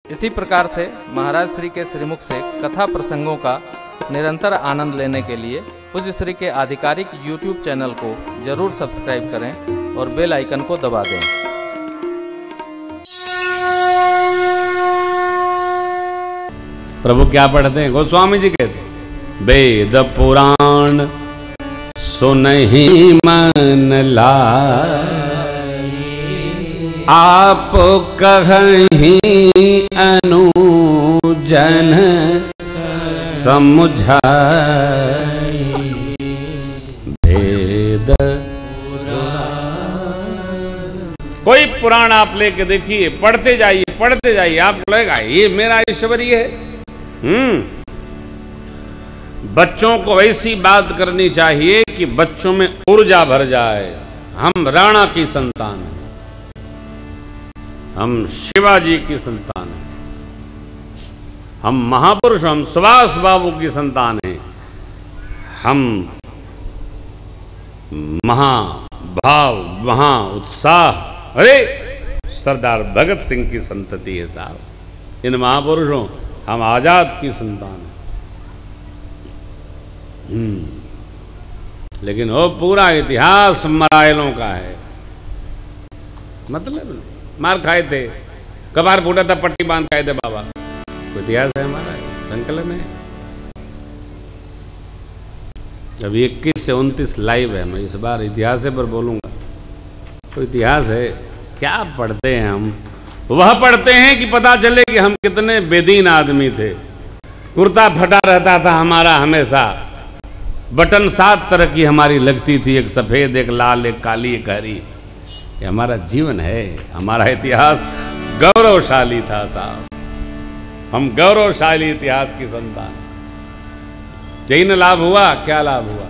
इसी प्रकार से महाराज श्री के श्रीमुख से कथा प्रसंगों का निरंतर आनंद लेने के लिए पूज्य श्री के आधिकारिक YouTube चैनल को जरूर सब्सक्राइब करें और बेल आइकन को दबा दें। प्रभु क्या पढ़ते हैं? गोस्वामी जी कहते वेद पुराण सुनहि मन लाई, आप कहि अनुजन समुझाई। वेद कोई पुराण आप लेके देखिए, पढ़ते जाइए, आपको लगेगा ये मेरा ऐश्वर्य है। बच्चों को ऐसी बात करनी चाहिए कि बच्चों में ऊर्जा भर जाए। हम राणा की संतान हैं, हम शिवाजी की संतान हैं, हम महापुरुष, हम सुभाष बाबू की संतान हैं, हम महाभाव, महा उत्साह, अरे सरदार भगत सिंह की संतति है साहब। इन महापुरुषों, हम आजाद की संतान हैं। लेकिन वो पूरा इतिहास मरायलों का है। मतलब मार खाए थे, कबार फूटा था, पट्टी बांध खाए थे बाबा। इतिहास है हमारा, संकलन है। अभी 21 से 29 लाइव है। मैं इस बार इतिहास पर बोलूंगा। तो इतिहास है, क्या पढ़ते हैं हम? वह पढ़ते हैं कि पता चले कि हम कितने बेदीन आदमी थे। कुर्ता फटा रहता था हमारा हमेशा, बटन 7 तरह की हमारी लगती थी, एक सफेद, एक लाल, एक काली, एक हरी। ये हमारा जीवन है, हमारा इतिहास गौरवशाली था साहब। हम गौरवशाली इतिहास की संतान। यही न लाभ हुआ? क्या लाभ हुआ?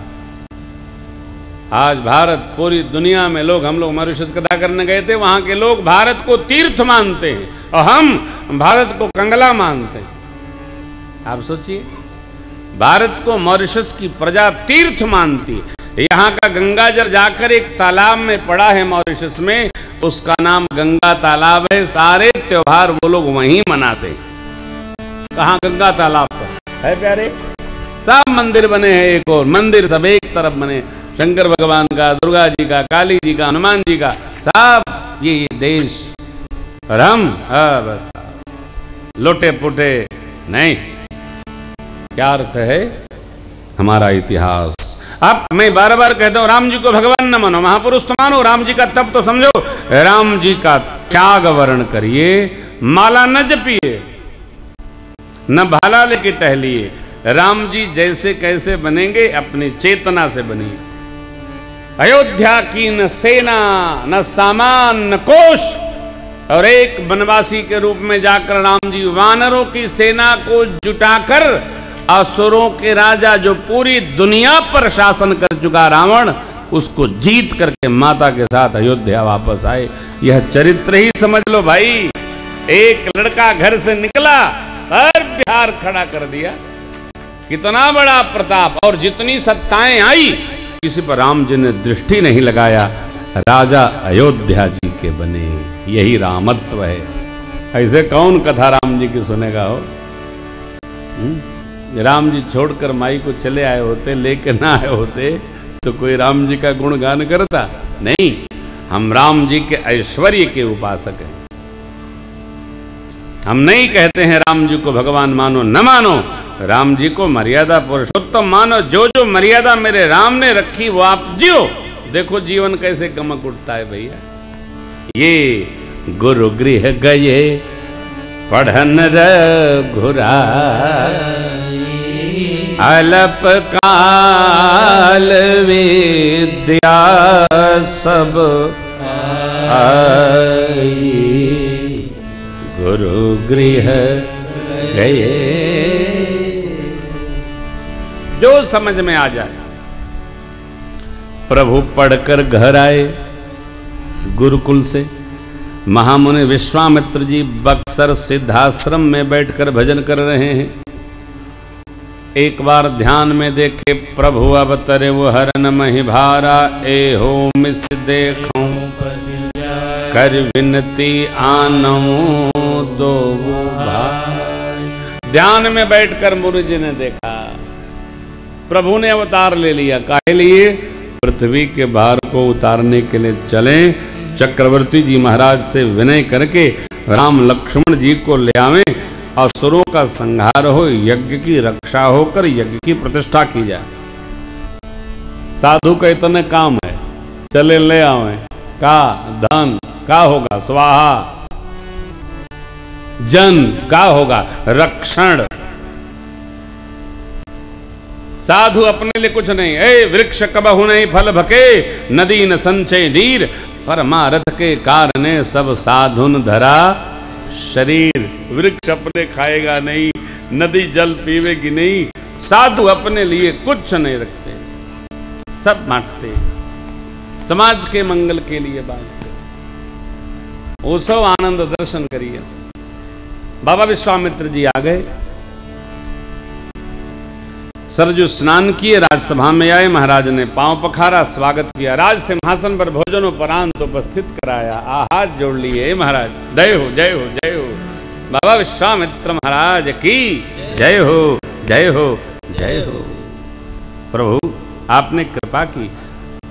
आज भारत, पूरी दुनिया में लोग, हम लोग मॉरिशस कथा करने गए थे, वहां के लोग भारत को तीर्थ मानते हैं और हम भारत को कंगला मानते हैं। आप सोचिए, भारत को मॉरिशस की प्रजा तीर्थ मानती है। यहाँ का गंगा जल जाकर एक तालाब में पड़ा है मॉरिशस में, उसका नाम गंगा तालाब है। सारे त्योहार वो लोग वहीं मनाते हैं। कहाँ? गंगा तालाब पर है प्यारे। सब मंदिर बने हैं, एक और मंदिर सब एक तरफ बने, शंकर भगवान का, दुर्गा जी का, काली जी का, हनुमान जी का, सब ये देश। और हम बस लोटे पुटे नहीं। क्या अर्थ है हमारा इतिहास? अब मैं बार बार कहता हूं, राम जी को भगवान न मानो, महापुरुष तो मानो, राम जी का तप तो समझो। राम जी का त्याग वर्ण करिए, माला न जपिए, न भाला लेके टहलिए। राम जी जैसे कैसे बनेंगे, अपनी चेतना से बनिए। अयोध्या की न सेना, न सामान, न कोष, और एक वनवासी के रूप में जाकर राम जी वानरों की सेना को जुटाकर असुरों के राजा, जो पूरी दुनिया पर शासन कर चुका रावण, उसको जीत करके माता के साथ अयोध्या वापस आए। यह चरित्र ही समझ लो भाई। एक लड़का घर से निकला और बिहार खड़ा कर दिया। कितना बड़ा प्रताप, और जितनी सत्ताएं आई, किसी पर राम जी ने दृष्टि नहीं लगाया। राजा अयोध्या जी के बने। यही रामत्व है। ऐसे कौन कथा राम जी की सुनेगा हो? राम जी छोड़कर माई को चले आए होते, लेकर ना आए होते, तो कोई राम जी का गुणगान करता? नहीं। हम राम जी के ऐश्वर्य के उपासक हैं। हम नहीं कहते हैं राम जी को भगवान मानो, न मानो। राम जी को मर्यादा पुरुषोत्तम मानो। जो जो मर्यादा मेरे राम ने रखी वो आप जियो। देखो जीवन कैसे गमक उठता है भैया। ये गुरु गृह गए पढ़न रघुराई, अलप काल विद्या सब आई, गुरु गृह गए। जो समझ में आ जाए। प्रभु पढ़कर घर आए गुरुकुल से। महामुनि विश्वामित्र जी बक्सर सिद्धाश्रम में बैठकर भजन कर रहे हैं। एक बार ध्यान में देखे प्रभु अवतरे वो हरन मही भारा, ए हो मिस देखूं कर विनती आनौ दो भाई। ध्यान में बैठकर मुनि जी ने देखा, प्रभु ने अवतार ले लिया। काहे लिए? पृथ्वी के भार को उतारने के लिए चले। चक्रवर्ती जी महाराज से विनय करके राम लक्ष्मण जी को ले आवे, असुरों का संहार हो, यज्ञ की रक्षा होकर यज्ञ की प्रतिष्ठा की जाए। साधु का इतने काम है, चले ले आवे। का धन का होगा? स्वाहा। जन का होगा? रक्षण। साधु अपने लिए कुछ नहीं। ए वृक्ष कबहु नहीं फल भके, नदी न संचय नीर, परमारथ के कारणे सब साधुन धरा शरीर। वृक्ष अपने खाएगा नहीं, नदी जल पीवेगी नहीं, साधु अपने लिए कुछ नहीं रखते, सब बांटते, समाज के मंगल के लिए बांटते। उत्सव आनंद दर्शन करिए। बाबा विश्वामित्र जी आ गए, सरजू स्नान किए, राजसभा में आए। महाराज ने पांव पखारा, स्वागत किया, राज सिंहासन पर भोजन उपरांत उपस्थित कराया। हाथ जोड़ लिए, महाराज जय हो जय हो जय हो। बाबा विश्वामित्र महाराज की जय हो जय हो जय हो। प्रभु आपने कृपा की,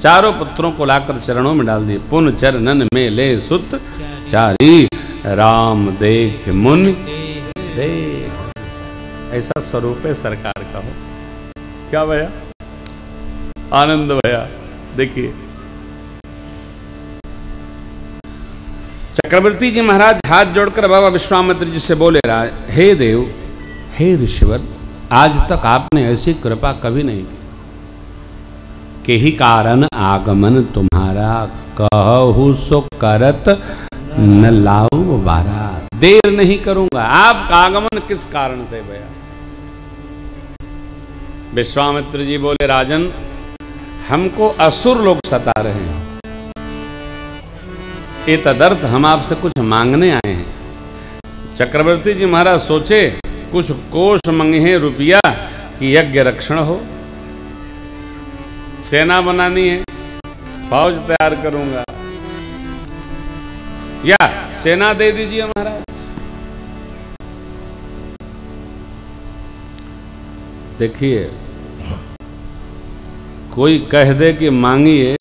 चारों पुत्रों को लाकर चरणों में डाल दिए। पुन चरणन में ले सुत चारी, राम देख मुन देख। ऐसा स्वरूप है सरकार का हो। क्या भया? आनंद भया। देखिए चक्रवर्ती जी महाराज हाथ जोड़कर बाबा विश्वामित्र जी से बोले, हे देव, हे ऋषिवर, आज तक आपने ऐसी कृपा कभी नहीं की। के ही कारण आगमन तुम्हारा, कहु सो करत न लाऊ बारा। देर नहीं करूंगा। आपका आगमन किस कारण से भया? विश्वामित्र जी बोले, राजन, हमको असुर लोग सता रहे हैं, ये तदर्थ हम आपसे कुछ मांगने आए हैं। चक्रवर्ती जी महाराज सोचे कुछ कोष मंगे रुपया कि यज्ञ रक्षण हो, सेना बनानी है, फौज तैयार करूंगा, या सेना दे दीजिए महाराज। देखिए कोई कह दे कि मांगिए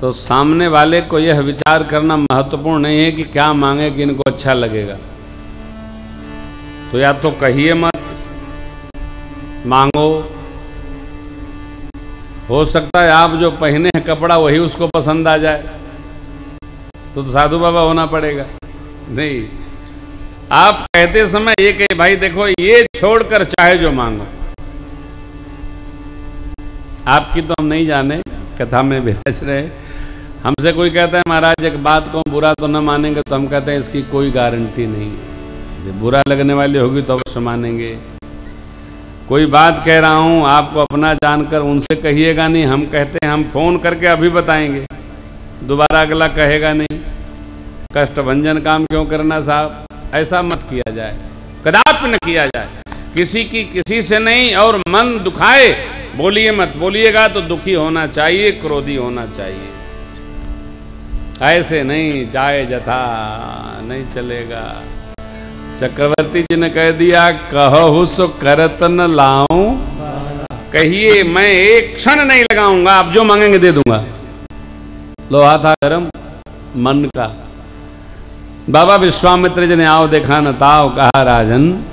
तो सामने वाले को यह विचार करना महत्वपूर्ण नहीं है कि क्या मांगे कि इनको अच्छा लगेगा। तो या तो कहिए मत, मांगो। हो सकता है आप जो पहने हैं कपड़ा वही उसको पसंद आ जाए, तो साधु बाबा होना पड़ेगा। नहीं, आप कहते समय ये कहे, भाई देखो ये छोड़कर चाहे जो मांगो। आपकी तो हम नहीं जाने, कथा में विराज रहे। हमसे कोई कहता है महाराज एक बात को बुरा तो न मानेंगे, तो हम कहते हैं इसकी कोई गारंटी नहीं है, बुरा लगने वाली होगी तो अवश्य मानेंगे। कोई बात कह रहा हूं आपको अपना जानकर उनसे कहिएगा नहीं, हम कहते हैं हम फोन करके अभी बताएंगे, दोबारा अगला कहेगा नहीं। कष्टभंजन काम क्यों करना साहब, ऐसा मत किया जाए, कदापि न किया जाए। किसी की किसी से नहीं, और मन दुखाए बोलिए मत। बोलिएगा तो दुखी होना चाहिए, क्रोधी होना चाहिए, ऐसे नहीं चाहे जथा नहीं चलेगा। चक्रवर्ती जी ने कह दिया, कहु सो करत न लाऊं। कहिए मैं एक क्षण नहीं लगाऊंगा, आप जो मांगेंगे दे दूंगा। लोहा था गरम मन का। बाबा विश्वामित्र जी ने आओ देखा न ताव, कहा राजन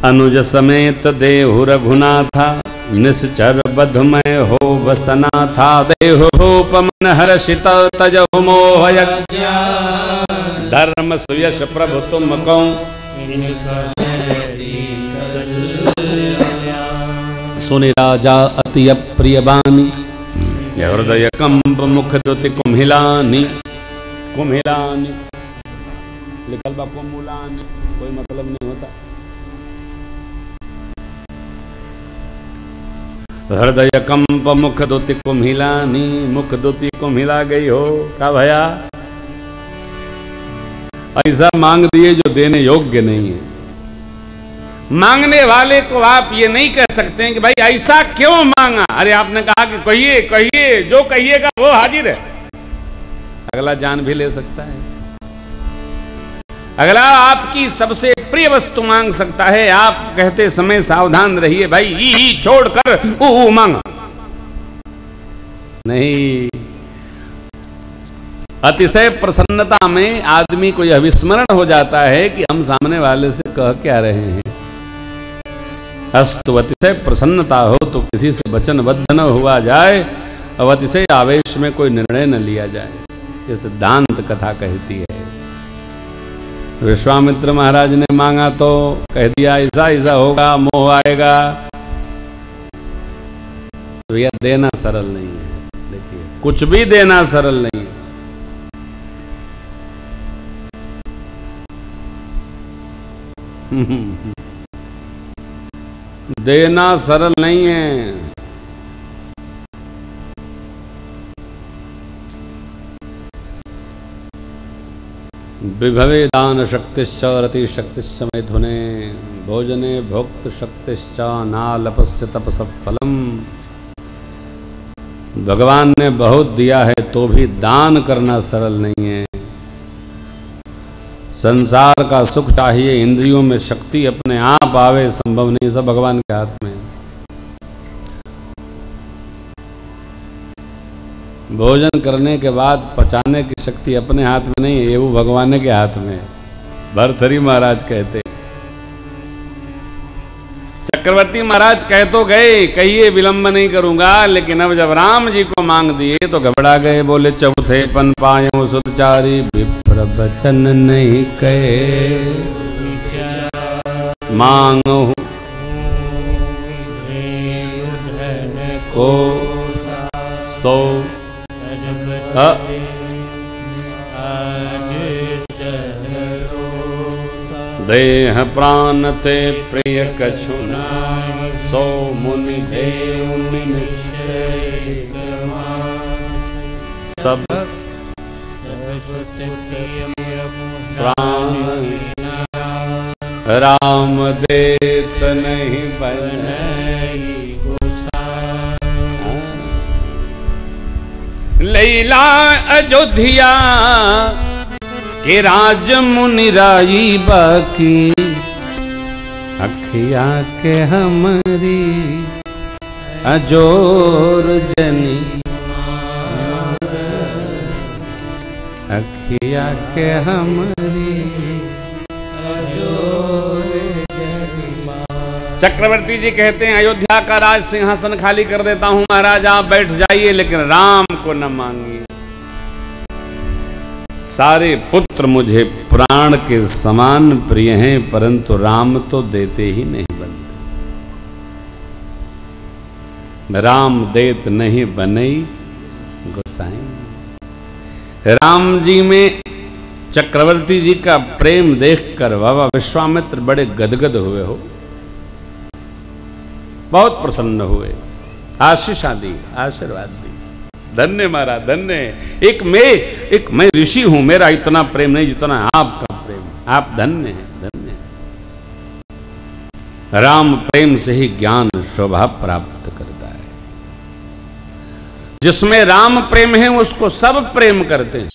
अनुज समेत देहु रघुनाथा, निश्चर बधमय हो बसना था। देहु पमन हर्षित तजहु मोह यज्ञ, धर्म सुयश प्रभु तुम कौं। सुनि राजा अति अप्रिय बानी, हृदय कंप मुख दुति कुम्हिलानी। कुम्हिलानी लिखल बा कुम्हुलानी, कोई मतलब नहीं होता। हृदय कंप मुख दुति कुम्हिलानी, मुख दुति कुम्हिला गई हो। क्या भया? ऐसा मांग दिए जो देने योग्य नहीं है। मांगने वाले को आप ये नहीं कह सकते हैं कि भाई ऐसा क्यों मांगा। अरे आपने कहा कि कहिए कहिए, जो कहिएगा वो हाजिर है। अगला जान भी ले सकता है। अगला आपकी सबसे प्रिय वस्तु मांग सकता है। आप कहते समय सावधान रहिए भाई, ई छोड़कर ऊ मांगा नहीं। अतिशय प्रसन्नता में आदमी को यह विस्मरण हो जाता है कि हम सामने वाले से कह क्या रहे हैं। अस्तु अतिशय प्रसन्नता हो तो किसी से वचनबद्ध न हुआ जाए और अतिशय आवेश में कोई निर्णय न लिया जाए, ये सिद्धांत कथा कहती है। विश्वामित्र महाराज ने मांगा तो कह दिया ऐसा ऐसा होगा, मोह आएगा, तो यह देना सरल नहीं है। देखिए कुछ भी देना सरल नहीं है। देना सरल नहीं है। विभवे दान शक्तिश्च रति शक्तिश्च मैथुने भोजने भोक्त शक्तिश्च नालपस्य तपस फलम। भगवान ने बहुत दिया है तो भी दान करना सरल नहीं है। संसार का सुख चाहिए, इंद्रियों में शक्ति अपने आप आवे संभव नहीं, सब भगवान के हाथ में। भोजन करने के बाद पचाने की शक्ति अपने हाथ में नहीं है, ये वो भगवान के हाथ में। भरथरी महाराज कहते, चक्रवर्ती महाराज कह तो गए कहिए विलंब नहीं करूंगा, लेकिन अब जब राम जी को मांग दिए तो घबरा गए। बोले चौथे पन पायो सुतचारी विप्र वचन नहीं कहे मांगो को सो देह प्राण ते प्रिय कछुना सो मुनि देव सब प्राण राम देत नहीं बनई लैला अयोध्या के राज मुनि राई बाकी अखिया के हमारी अजोर जनी अखिया के हमारी अजोर जनी। चक्रवर्ती जी कहते हैं अयोध्या का राज सिंहासन खाली कर देता हूं महाराज, आप बैठ जाइए, लेकिन राम को न मांगिए। सारे पुत्र मुझे प्राण के समान प्रिय हैं, परंतु राम तो देते ही नहीं बनते। राम देत नहीं बनई गोसाई। राम जी में चक्रवर्ती जी का प्रेम देखकर बाबा विश्वामित्र बड़े गदगद हुए हो, बहुत प्रसन्न हुए, आशीषा दी, आशीर्वाद दी। धन्य महाराज धन्य, एक मैं ऋषि हूं, मेरा इतना प्रेम नहीं जितना आपका प्रेम, आप धन्य हैं धन्य। राम प्रेम से ही ज्ञान शोभा प्राप्त करता है। जिसमें राम प्रेम है उसको सब प्रेम करते हैं।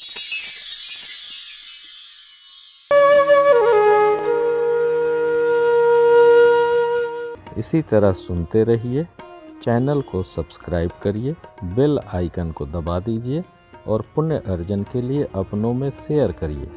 इसी तरह सुनते रहिए, चैनल को सब्सक्राइब करिए, बेल आइकन को दबा दीजिए और पुण्य अर्जन के लिए अपनों में शेयर करिए।